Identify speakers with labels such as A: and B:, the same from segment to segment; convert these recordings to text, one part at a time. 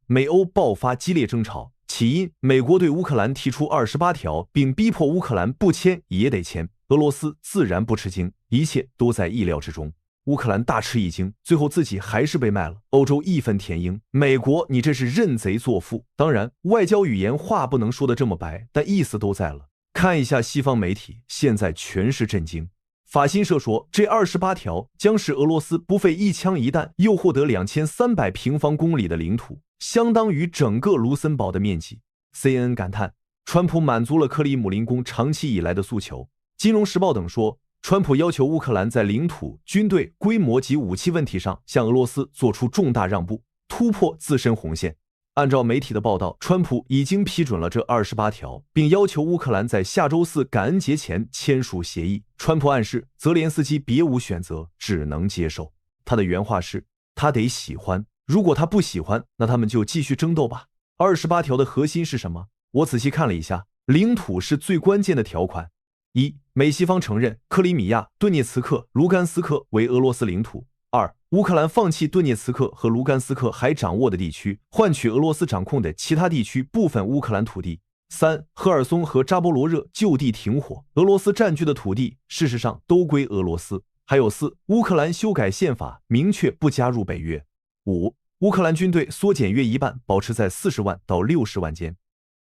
A: 美欧爆发激烈争吵，起因美国对乌克兰提出28条，并逼迫乌克兰不签也得签。俄罗斯自然不吃惊，一切都在意料之中。乌克兰大吃一惊，最后自己还是被卖了。欧洲义愤填膺，美国你这是认贼作父。当然，外交语言话不能说得这么白，但意思都在了。看一下西方媒体，现在全是震惊。法新社说，这28条将使俄罗斯不费一枪一弹，又获得2300平方公里的领土，相当于整个卢森堡的面积。CNN 感叹，川普满足了克里姆林宫长期以来的诉求。金融时报等说，川普要求乌克兰在领土、军队、规模及武器问题上向俄罗斯做出重大让步，突破自身红线。按照媒体的报道，川普已经批准了这28条，并要求乌克兰在下周4感恩节前签署协议。川普暗示泽连斯基别无选择，只能接受。他的原话是，他得喜欢，如果他不喜欢，那他们就继续争斗吧。28条的核心是什么？我仔细看了一下，领土是最关键的条款。1. 美西方承认克里米亚、顿涅茨克、卢甘斯克为俄罗斯领土。2. 乌克兰放弃顿涅茨克和卢甘斯克还掌握的地区，换取俄罗斯掌控的其他地区部分乌克兰土地。3. 赫尔松和扎波罗热就地停火，俄罗斯占据的土地事实上都归俄罗斯。还有4. 乌克兰修改宪法，明确不加入北约。5. 乌克兰军队缩减约一半，保持在40万到60万间。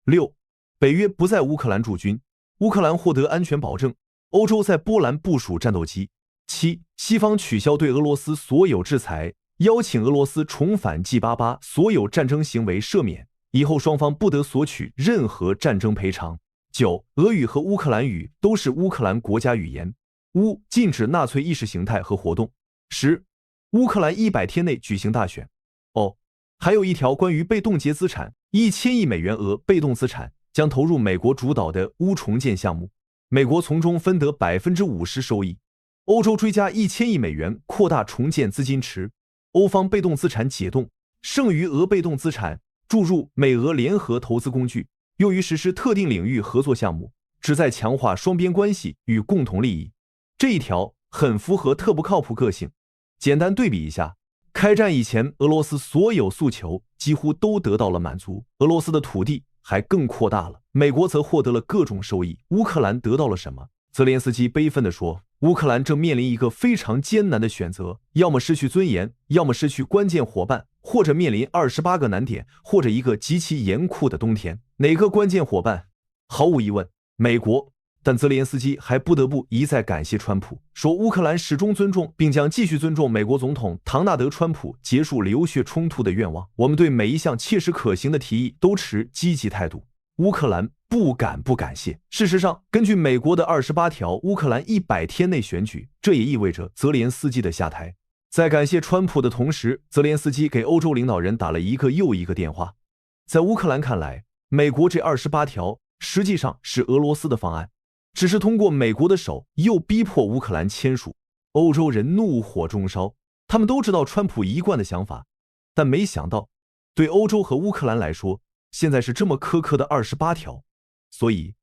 A: 6. 北约不在乌克兰驻军，乌克兰获得安全保证，欧洲在波兰部署战斗机。7. 西方取消对俄罗斯所有制裁，邀请俄罗斯重返 G88， 所有战争行为赦免，以后双方不得索取任何战争赔偿。9. 俄语和乌克兰语都是乌克兰国家语言。乌禁止纳粹意识形态和活动。10. 乌克兰100天内举行大选。还有一条关于被冻结资产，1000亿美元额被动资产将投入美国主导的乌重建项目，美国从中分得50%收益。欧洲追加1000亿美元扩大重建资金池，欧方被动资产解冻，剩余额被动资产注入美俄联合投资工具，用于实施特定领域合作项目，旨在强化双边关系与共同利益。这一条很符合特不靠谱个性。简单对比一下，开战以前俄罗斯所有诉求几乎都得到了满足，俄罗斯的土地还更扩大了，美国则获得了各种收益。乌克兰得到了什么？泽连斯基悲愤地说，乌克兰正面临一个非常艰难的选择，要么失去尊严，要么失去关键伙伴，或者面临28个难点，或者一个极其严酷的冬天。哪个关键伙伴？毫无疑问，美国。但泽连斯基还不得不一再感谢川普，说乌克兰始终尊重并将继续尊重美国总统唐纳德·川普结束流血冲突的愿望。我们对每一项切实可行的提议都持积极态度。乌克兰不感谢。事实上，根据美国的28条，乌克兰100天内选举，这也意味着泽连斯基的下台。在感谢川普的同时，泽连斯基给欧洲领导人打了一个又一个电话。在乌克兰看来，美国这28条实际上是俄罗斯的方案，只是通过美国的手又逼迫乌克兰签署。欧洲人怒火中烧，他们都知道川普一贯的想法，但没想到对欧洲和乌克兰来说，现在是这么苛刻的28条。所以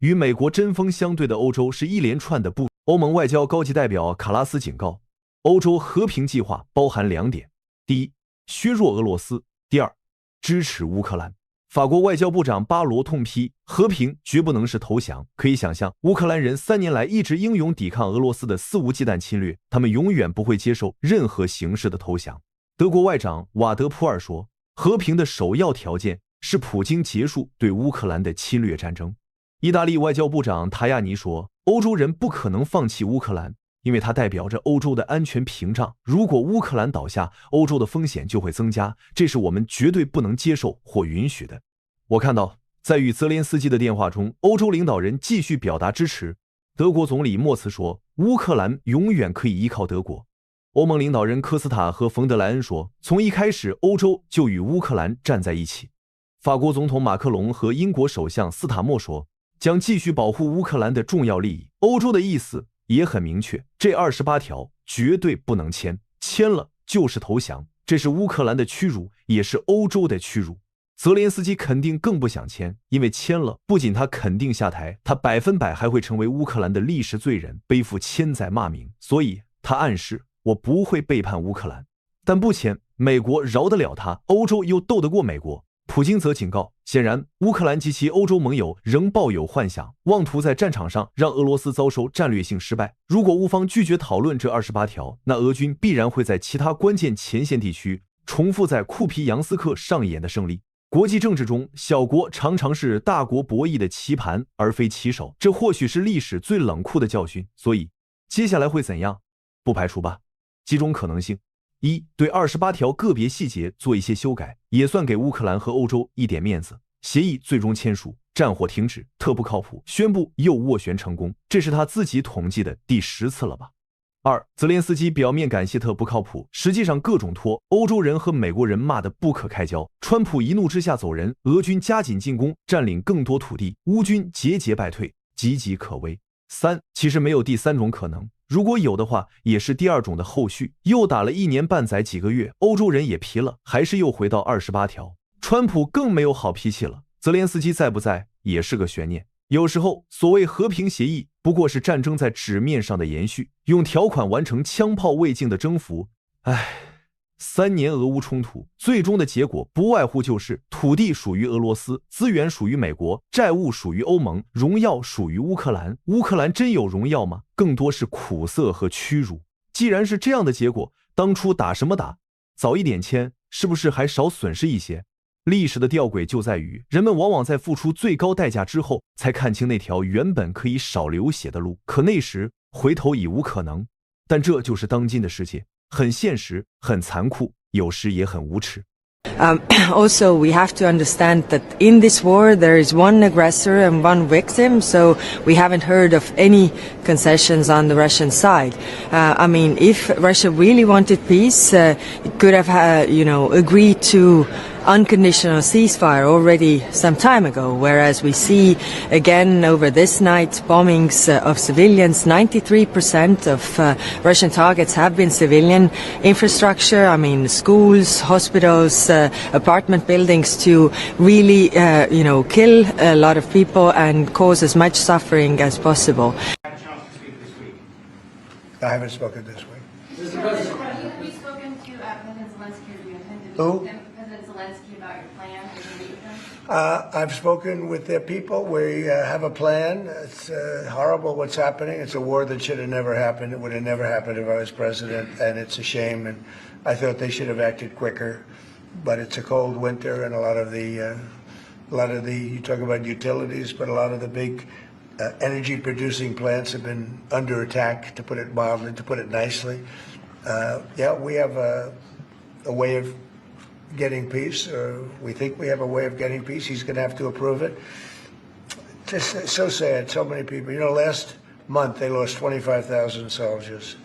A: 与美国针锋相对的欧洲是一连串的不。欧盟外交高级代表卡拉斯警告，欧洲和平计划包含2点：第一，削弱俄罗斯；第二，支持乌克兰。法国外交部长巴罗痛批，和平绝不能是投降。可以想象，乌克兰人3年来一直英勇抵抗俄罗斯的肆无忌惮侵略，他们永远不会接受任何形式的投降。德国外长瓦德普尔说，和平的首要条件是普京结束对乌克兰的侵略战争。意大利外交部长塔亚尼说，欧洲人不可能放弃乌克兰，因为它代表着欧洲的安全屏障。如果乌克兰倒下，欧洲的风险就会增加，这是我们绝对不能接受或允许的。我看到，在与泽连斯基的电话中，欧洲领导人继续表达支持。德国总理默茨说，乌克兰永远可以依靠德国。欧盟领导人科斯塔和冯德莱恩说，从一开始，欧洲就与乌克兰站在一起。法国总统马克龙和英国首相斯塔默说，将继续保护乌克兰的重要利益。欧洲的意思也很明确，这28条绝对不能签，签了就是投降，这是乌克兰的屈辱，也是欧洲的屈辱。泽连斯基肯定更不想签，因为签了，不仅他肯定下台，他100%还会成为乌克兰的历史罪人，背负千载骂名。所以他暗示，我不会背叛乌克兰，但不签美国饶得了他，欧洲又斗得过美国。普京则警告，显然乌克兰及其欧洲盟友仍抱有幻想，妄图在战场上让俄罗斯遭受战略性失败。如果乌方拒绝讨论这28条，那俄军必然会在其他关键前线地区重复在库皮扬斯克上演的胜利。国际政治中，小国常常是大国博弈的棋盘，而非棋手，这或许是历史最冷酷的教训。所以，接下来会怎样？不排除吧。几种可能性：一，对28条个别细节做一些修改，也算给乌克兰和欧洲一点面子。协议最终签署，战火停止，特不靠谱，宣布又斡旋成功，这是他自己统计的第10次了吧。二，泽连斯基表面感谢特不靠谱，实际上各种拖，欧洲人和美国人骂得不可开交。川普一怒之下走人，俄军加紧进攻，占领更多土地，乌军节节败退，岌岌可危。三，其实没有第3种可能，如果有的话，也是第2种的后续。又打了1年半载几个月，欧洲人也疲了，还是又回到28条。川普更没有好脾气了，泽连斯基在不在也是个悬念。有时候所谓和平协议不过是战争在纸面上的延续，用条款完成枪炮未尽的征服。3年俄乌冲突，最终的结果不外乎就是土地属于俄罗斯，资源属于美国，债务属于欧盟，荣耀属于乌克兰。乌克兰真有荣耀吗？更多是苦涩和屈辱。既然是这样的结果，当初打什么打？早一点签，是不是还少损失一些？历史的吊诡就在于，人们往往在付出最高代价之后，才看清那条原本可以少流血的路，可那时回头已无可能。但这就是当今的世界，很现实，很残酷，有时也很无耻。
B: Also, we have to understand that in this war there is one aggressor and one victim, so we haven't heard of any concessions on the Russian side. I mean, if Russia really wanted peace, it could have, agreed to unconditional ceasefire already some time ago, whereas we see again over this night bombings of civilians. 93% of Russian targets have been civilian infrastructure, I mean schools, hospitals, apartment buildings, to really, kill a lot of people and cause as much suffering as possible.
C: I haven't spoken this week.
D: Mr. President, have you spoken to President Zelensky, or do you intend to meet
C: Who?
D: with President Zelensky about your plan? Are you going to meet with him?
C: I've spoken with their people. We have a plan. It's horrible what's happening. It's a war that should have never happened. It would have never happened if I was president, and it's a shame. And I thought they should have acted quicker. But it's a cold winter, and a lot of the you talk about utilities, but a lot of the big energy-producing plants have been under attack, to put it mildly, to put it nicely. We have a way of getting peace, or we think we have a way of getting peace. He's going to have to approve it. Just so sad, so many people. Last month they lost 25,000 soldiers.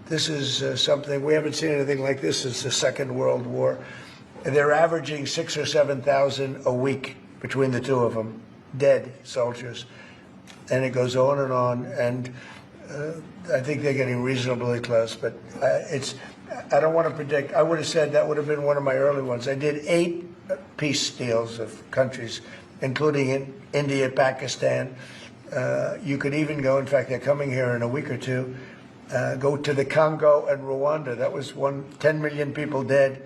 C: This is something, we haven't seen anything like this since the Second World War. And they're averaging 6,000 or 7,000 a week between the two of them, dead soldiers. And it goes on, and I think they're getting reasonably close. But I don't want to predict. I would have said that would have been one of my early ones. I did 8 peace deals of countries, including in India, Pakistan. You could even go, in fact, they're coming here in a week or two, go to the Congo and Rwanda. That was 10 million people dead,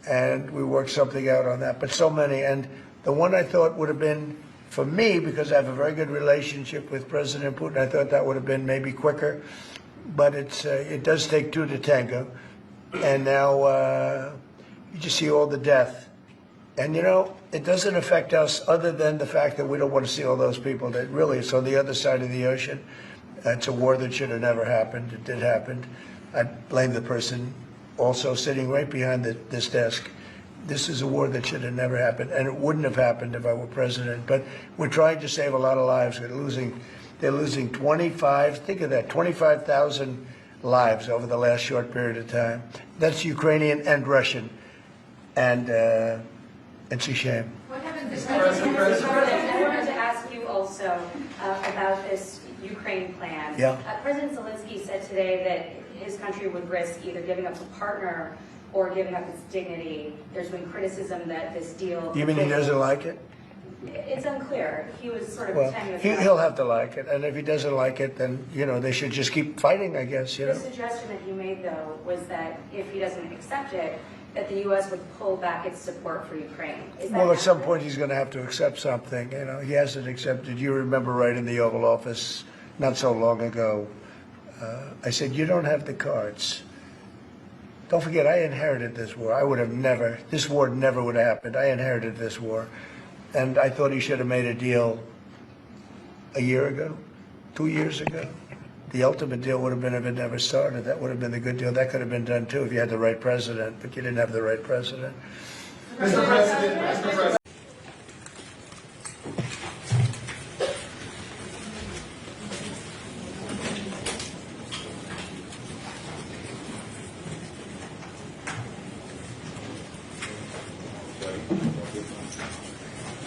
C: and we worked something out on that. But so many. And the one I thought would have been, for me, because I have a very good relationship with President Putin, I thought that would have been maybe quicker. But it does take 2 to tango. And now you just see all the death. And, it doesn't affect us other than the fact that we don't want to see all those people that really, it's on the other side of the ocean. It's a war that should have never happened. It did happen. I blame the person also sitting right behind this desk. This is a war that should have never happened, and it wouldn't have happened if I were president. But we're trying to save a lot of lives. They're losing 25, think of that, 25,000 lives over the last short period of time. That's Ukrainian and Russian. And it's a shame.
D: What happens if I wanted to ask you also about this Ukraine plan.
C: Yeah.
D: President Zelensky said today that his country would risk either giving up a partner or giving up its dignity. There's been criticism that this deal...
C: You mean he doesn't like it?
D: It's unclear. He was sort of
C: Well,
D: pretending...
C: he'll have to like it, and if he doesn't like it, then, they should just keep fighting, I guess,
D: The suggestion that he made, though, was that if he doesn't accept it, that the U.S. would pull back its support for Ukraine. Is that
C: Well, at some
D: accurate?
C: point, he's going to have to accept something. He hasn't accepted. You remember right in the Oval Office not so long ago, I said, you don't have the cards. Don't forget, I inherited this war. This war never would have happened. I inherited this war. And I thought he should have made a deal a year ago, 2 years ago. The ultimate deal would have been if it never started. That would have been the good deal. That could have been done too if you had the right president, but you didn't have the right president.
E: Mr. President.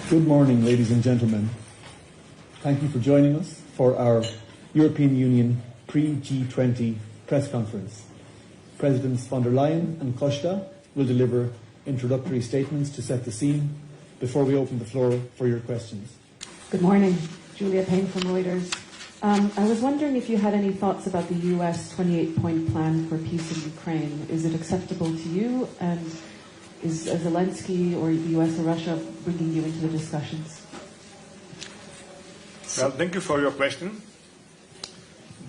F: Good morning, ladies and gentlemen. Thank you for joining us for our European Union pre-G20 press conference. Presidents von der Leyen and Costa will deliver introductory statements to set the scene before we open the floor for your questions.
G: Good morning. Julia Payne from Reuters. I was wondering if you had any thoughts about the US 28-point plan for peace in Ukraine. Is it acceptable to you? And is Zelensky or the US or Russia bringing you into the discussions?
H: Well, thank you for your question.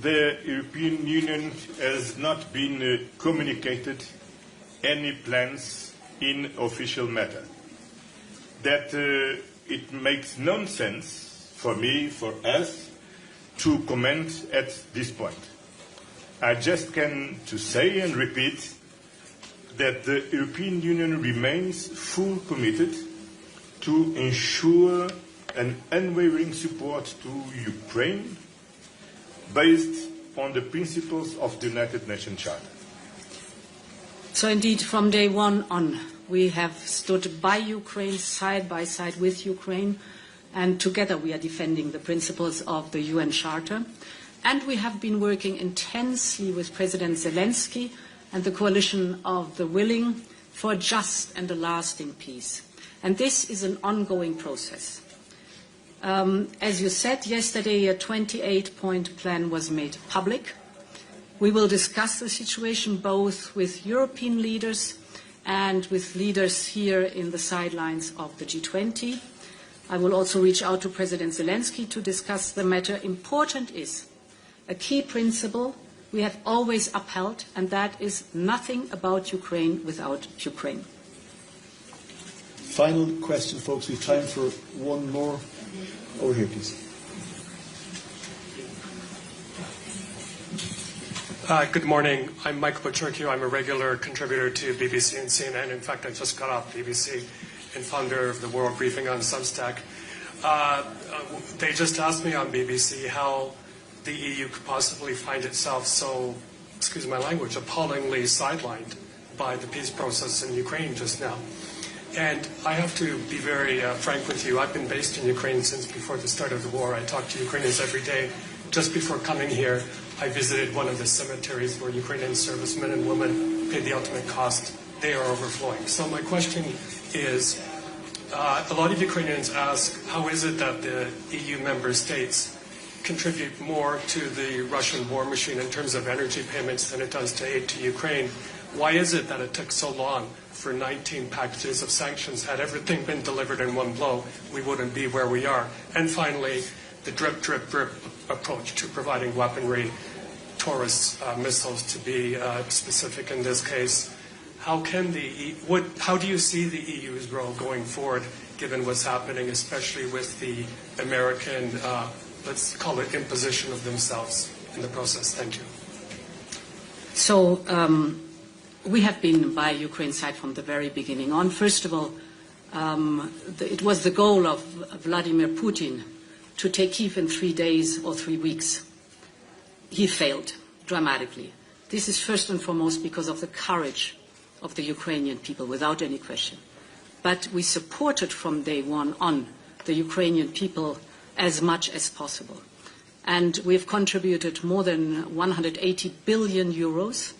H: The European Union has not been communicated any plans in official matter. That it makes no sense for me, for us, to comment at this point. I just can to say and repeat that the European Union remains fully committed to ensure an unwavering support to Ukraine based on the principles of the United Nations Charter.
I: So indeed, from day one on, we have stood by Ukraine, side by side with Ukraine, and together we are defending the principles of the UN Charter. And we have been working intensely with President Zelensky and the coalition of the willing for a just and a lasting peace. And this is an ongoing process. As you said, yesterday a 28-point plan was made public. We will discuss the situation both with European leaders and with leaders here in the sidelines of the G20. I will also reach out to President Zelensky to discuss the matter. Important is a key principle we have always upheld, and that is nothing about Ukraine without Ukraine.
F: Final question, folks. We have time for one more. Over here, please.
J: Good morning. I'm Michael Patricio. I'm a regular contributor to BBC and CNN. In fact, I just got off BBC and founder of the World Briefing on Substack. They just asked me on BBC how the EU could possibly find itself so, excuse my language, appallingly sidelined by the peace process in Ukraine just now. And I have to be very frank with you. I've been based in Ukraine since before the start of the war. I talk to Ukrainians every day. Just before coming here, I visited one of the cemeteries where Ukrainian servicemen and women paid the ultimate cost. They are overflowing. So my question is, a lot of Ukrainians ask, how is it that the EU member states contribute more to the Russian war machine in terms of energy payments than it does to aid to Ukraine? Why is it that it took so long for 19 packages of sanctions? Had everything been delivered in one blow, we wouldn't be where we are. And finally, the drip, drip, drip approach to providing weaponry, Taurus missiles to be specific in this case. How do you see the EU's role going forward, given what's happening, especially with the American, let's call it imposition of themselves in the process? Thank you.
I: So we have been by Ukraine's side from the very beginning on. First of all, it was the goal of Vladimir Putin to take Kyiv in 3 days or 3 weeks. He failed dramatically. This is first and foremost because of the courage of the Ukrainian people, without any question. But we supported from day one on the Ukrainian people as much as possible. And we've contributed more than 180 billion euros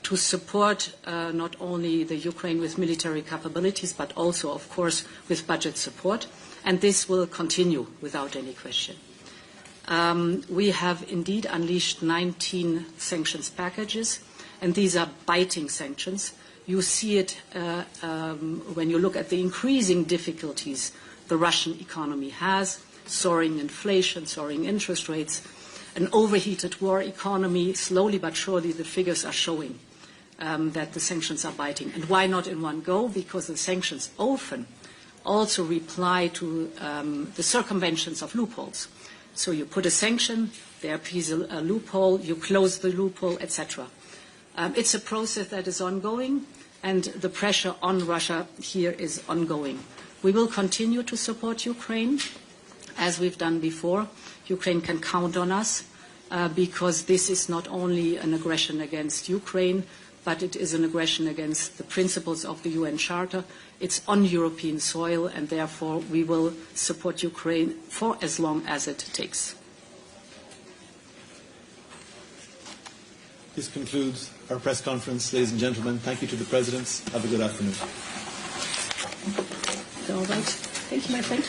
I: to support not only the Ukraine with military capabilities, but also, of course, with budget support. And this will continue without any question. We have indeed unleashed 19 sanctions packages, and these are biting sanctions. You see it when you look at the increasing difficulties the Russian economy has, soaring inflation, soaring interest rates, an overheated war economy. Slowly but surely the figures are showing that the sanctions are biting. And why not in one go? Because the sanctions often also reply to the circumventions of loopholes. So you put a sanction, there appears a loophole, you close the loophole, etc. It's a process that is ongoing, and the pressure on Russia here is ongoing. We will continue to support Ukraine, as we've done before. Ukraine can count on us, because this is not only an aggression against Ukraine, but it is an aggression against the principles of the UN Charter. It's on European soil, and therefore we will support Ukraine for as long as it takes.
F: This concludes our press conference. Ladies and gentlemen, thank you to the Presidents. Have a good afternoon.
I: All right. Thank you, my friend.